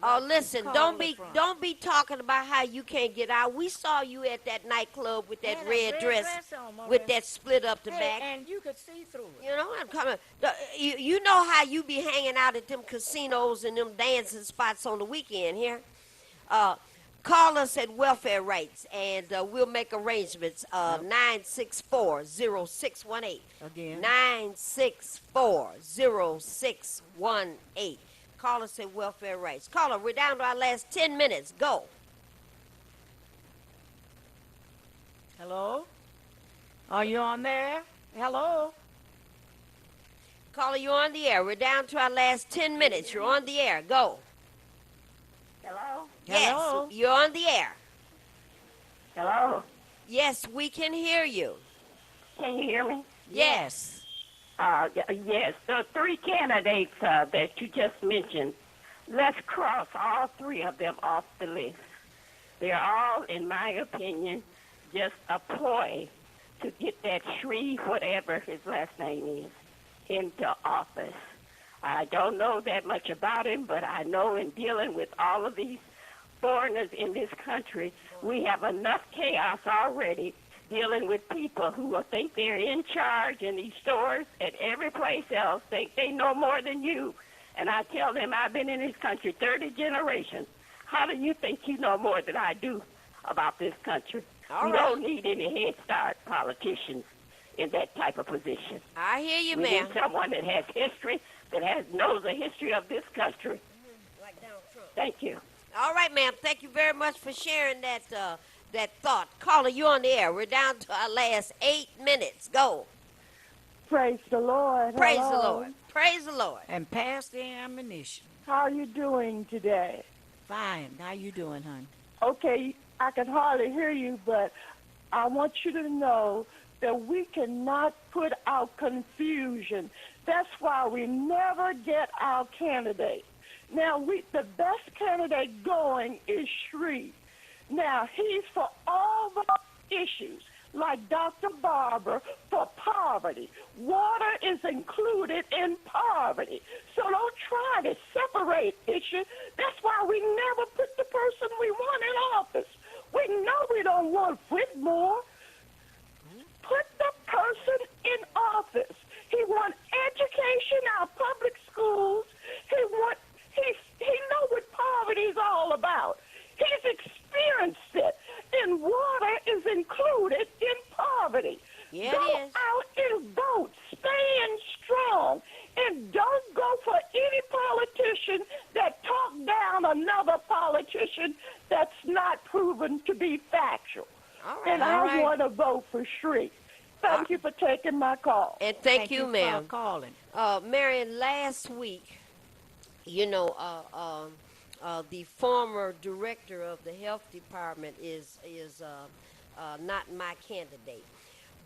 Oh, listen, Caller from? don't be talking about how you can't get out. We saw you at that nightclub with that Yeah, red dress, on, Maureen. with that split up the Hey, back. and you could see through it. You know, I'm coming. You know how you be hanging out at them casinos and them dancing spots on the weekend here. Call us at Welfare Rights, and we'll make arrangements. 964-0618. Again. 964-0618. Call us at Welfare Rights. Caller, we're down to our last 10 minutes. Go. Hello? Are you on there? Hello? Caller, you're on the air. We're down to our last 10 minutes. You're on the air. Go. Hello? Hello? Yes, you're on the air. Hello? Yes, we can hear you. Can you hear me? Yes. Yes, the three candidates that you just mentioned, let's cross all three of them off the list. They're all, in my opinion, just a ploy to get that Shreve, whatever his last name is, into office. I don't know that much about him, but I know in dealing with all of these foreigners in this country, we have enough chaos already dealing with people who will think they're in charge in these stores and every place else, think they know more than you. And I tell them, I've been in this country 30 generations. How do you think you know more than I do about this country? All We right. don't need any Head Start politicians in that type of position. I hear you, We ma'am. need someone that has history, that knows the history of this country. Like Donald Trump. Thank you. All right, ma'am. Thank you very much for sharing that thought. Caller, you on the air. We're down to our last 8 minutes. Go. Praise the Lord. Praise the Hello. Lord. Praise the Lord. And pass the ammunition. How are you doing today? Fine. How you doing, hon? Okay, I can hardly hear you, but I want you to know that we cannot put out confusion. That's why we never get our candidate. Now, the best candidate going is Shreve. Now, he's for all the issues, like Dr. Barber, for poverty. Water is included in poverty. So don't try to separate issues. That's why we never put the person we want in office. We know we don't want Whitmore. Put the person in office. He wants education, our public schools. He know what poverty is all about. He's experienced it. And water is included in poverty. Yeah, Go it is. out and vote. Stand strong. And don't go for any politician that talk down another politician that's not proven to be factual. All right. And all I right. want to vote for Shreve. Thank you for taking my call. And thank you, for ma'am. calling. Marion, last week, you know, the former director of the health department is not my candidate,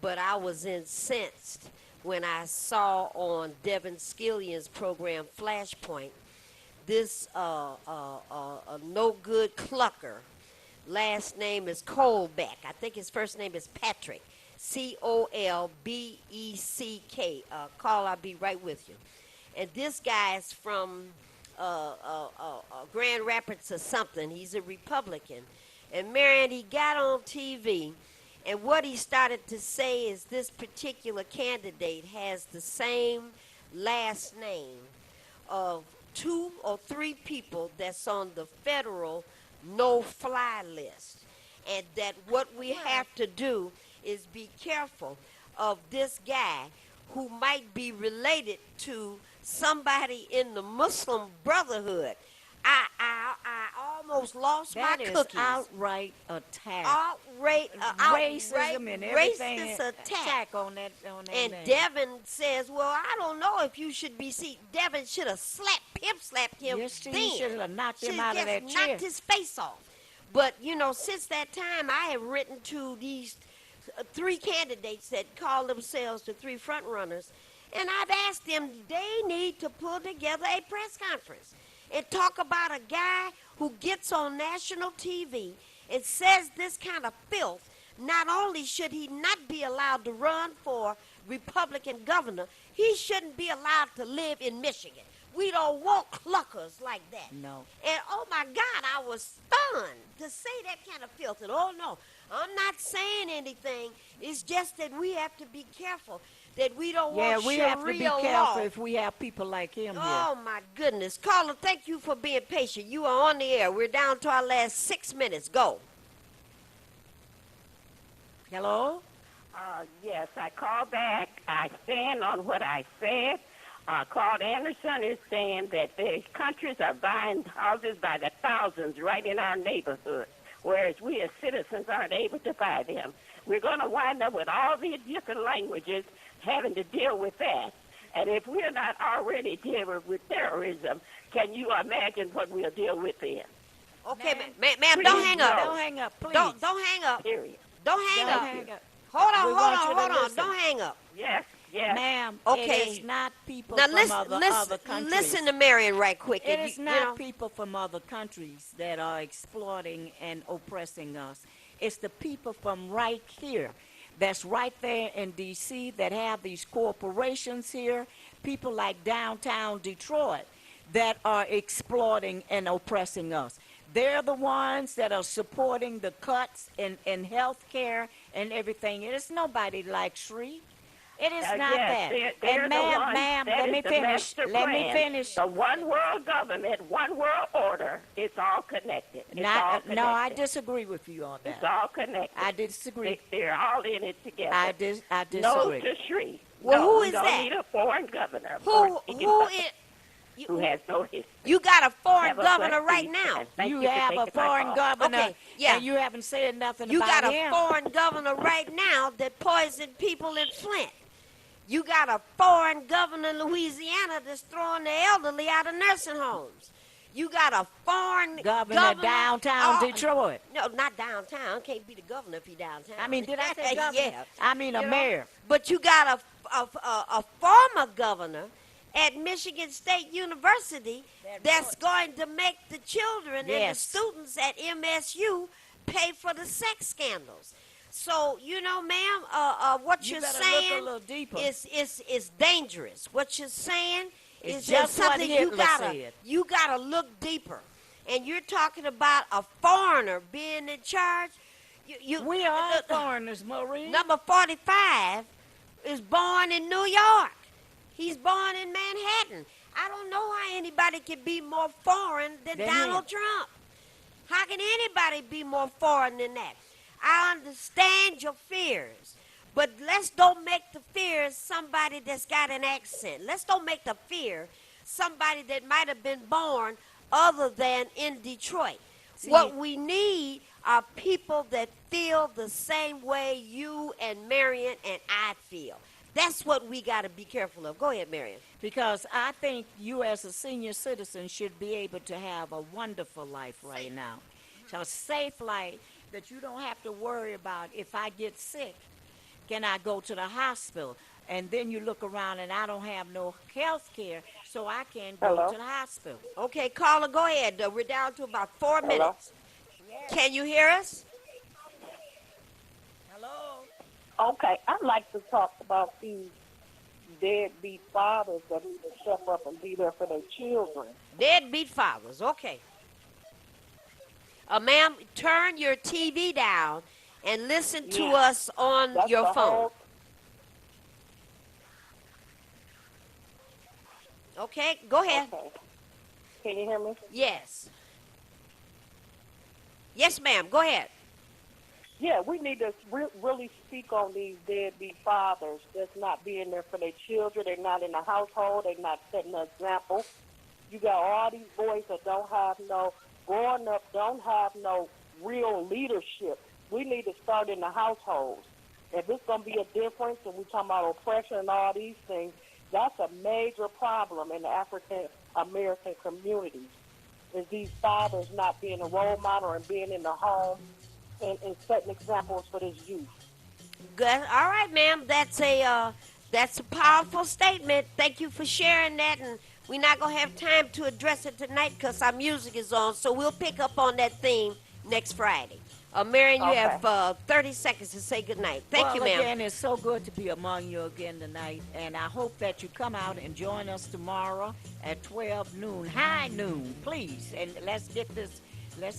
but I was incensed when I saw on Devin Scillion's program Flashpoint this no good clucker. Last name is Colbeck. I think his first name is Patrick. Colbeck. Call, I'll be right with you. And this guy is from Grand Rapids or something. He's a Republican. And Marion, he got on TV, and what he started to say is this particular candidate has the same last name of 2 or 3 people that's on the federal no-fly list. And that what we have to do is be careful of this guy who might be related to somebody in the Muslim Brotherhood. I almost lost That my is cookies. outright attack. Racism and everything. racist attack. on that And man. Devin says, "Well, I don't know if you should be seen." Devin should have pimp slapped him. Yes, she then. should have knocked him Should out of just that chair. knocked his face off. But you know, since that time, I have written to these 3 candidates that call themselves the 3 front runners, and I've asked them they need to pull together a press conference and talk about a guy who gets on national TV and says this kind of filth. Not only should he not be allowed to run for Republican governor, he shouldn't be allowed to live in Michigan. We don't want cluckers like that. No. And oh my God, I was stunned to say that kind of filth. And oh no, I'm not saying anything. It's just that we have to be careful that we don't Yeah, want we Sharia have to be law. careful if we have people like him Oh my goodness. Caller, thank you for being patient. You are on the air. We're down to our last 6 minutes. Go. here. Hello? Yes, I call back. I stand on what I said. Claude Anderson is saying that the countries are buying houses by the thousands right in our neighborhood, whereas we as citizens aren't able to buy them. We're going to wind up with all these different languages having to deal with that. And if we're not already dealing with terrorism, can you imagine what we'll deal with then? Okay, Ma'am. ma'am, don't hang up. Don't hang up, please. Don't hang up. Period. Don't hang Don't up. hang up. Hold on, We hold want on, you to hold on. listen. Don't hang up. Yes, yes. Ma'am, Okay. it is not people Now from listen, other countries. listen to Marion right quick. It and is you not know, people from other countries that are exploiting and oppressing us. It's the people from right here, that's right there in D.C., that have these corporations here, people like downtown Detroit, that are exploiting and oppressing us. They're the ones that are supporting the cuts in health care and everything. It is nobody like Shree. It is not that. They're And the ma'am, ones, ma'am, that let is me the finish. master Let me plan. finish. The one world government, one world order, it's all connected. It's all Not, connected. no, I disagree with you on It's that. all connected. I disagree. They're all in it together. I No disagree. to Shree. Well, no, who we is don't that? need a foreign governor. who who is? who has no history. You got a foreign Have a governor blessed right week, now. and thank You for have a taking my foreign call. governor, Okay, yeah. and you haven't said nothing You about got a him. foreign governor right now that poisoned people in Flint. You got a foreign governor in Louisiana that's throwing the elderly out of nursing homes. You got a foreign Governor downtown Detroit. No, not downtown. Can't be the governor if he downtown. I mean, did I say governor? Yeah. I mean a You know? mayor. But you got a former governor at Michigan State University that's going to make the children and the Yes. students at MSU pay for the sex scandals. So, you know, ma'am, what You you're better look a saying little deeper. is dangerous. What you're saying It's is just what something Hitler said. you gotta look deeper. And you're talking about a foreigner being in charge. We are foreigners, Maureen. Number 45 is born in New York. He's born in Manhattan. I don't know how anybody can be more foreign than Than Donald Trump. How can anybody be more foreign than that? I understand your fears, but let's don't make the fears somebody that's got an accent. Let's don't make the fear somebody that might have been born other than in Detroit. See- What we need are people that feel the same way you and Marion and I feel. That's what we got to be careful of. Go ahead, Marion. Because I think you as a senior citizen should be able to have a wonderful life right now. A safe life that you don't have to worry about if I get sick, can I go to the hospital? And then you look around and I don't have no health care, so I can't go Hello? to the hospital. Okay, caller, go ahead. We're down to about 4 minutes. Can you hear us? Hello? Okay, I'd like to talk about these deadbeat fathers that need to step up and be there for their children. Deadbeat fathers. Okay. Ma'am, turn your TV down and listen to Yeah. us on That's your the phone. whole- Okay, go ahead. Okay. Can you hear me? Yes. Yes, ma'am. Go ahead. Yeah, we need to really speak on these deadbeat fathers that's not being there for their children. They're not in the household. They're not setting an example. You got all these boys that don't have no, growing up, don't have no real leadership. We need to start in the households. If it's going to be a difference, and we're talking about oppression and all these things, that's a major problem in the African-American communities, is these fathers not being a role model and being in the home and setting examples for this youth. Good. All right, ma'am. That's a powerful statement. Thank you for sharing that. And we're not gonna have time to address it tonight because our music is on. So we'll pick up on that theme next Friday. Marion, you Okay. have 30 seconds to say goodnight. Thank you, Well, ma'am. again, it's so good to be among you again tonight, and I hope that you come out and join us tomorrow at 12 noon, high noon, please, and let's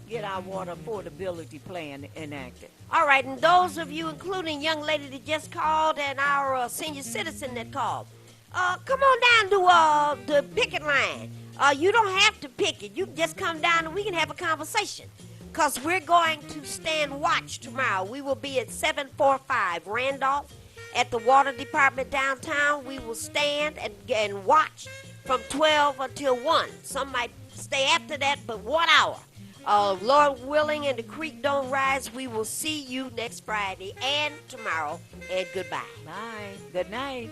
get our water affordability plan enacted. All right, and those of you, including young lady that just called and our senior citizen that called, come on down to the picket line. You don't have to picket. You can just come down and we can have a conversation. Because we're going to stand watch tomorrow. We will be at 745 Randolph at the Water Department downtown. We will stand and watch from 12 until 1. Some might stay after that, but 1 hour. Lord willing and the creek don't rise, we will see you next Friday and tomorrow. And goodbye. Bye. Good night.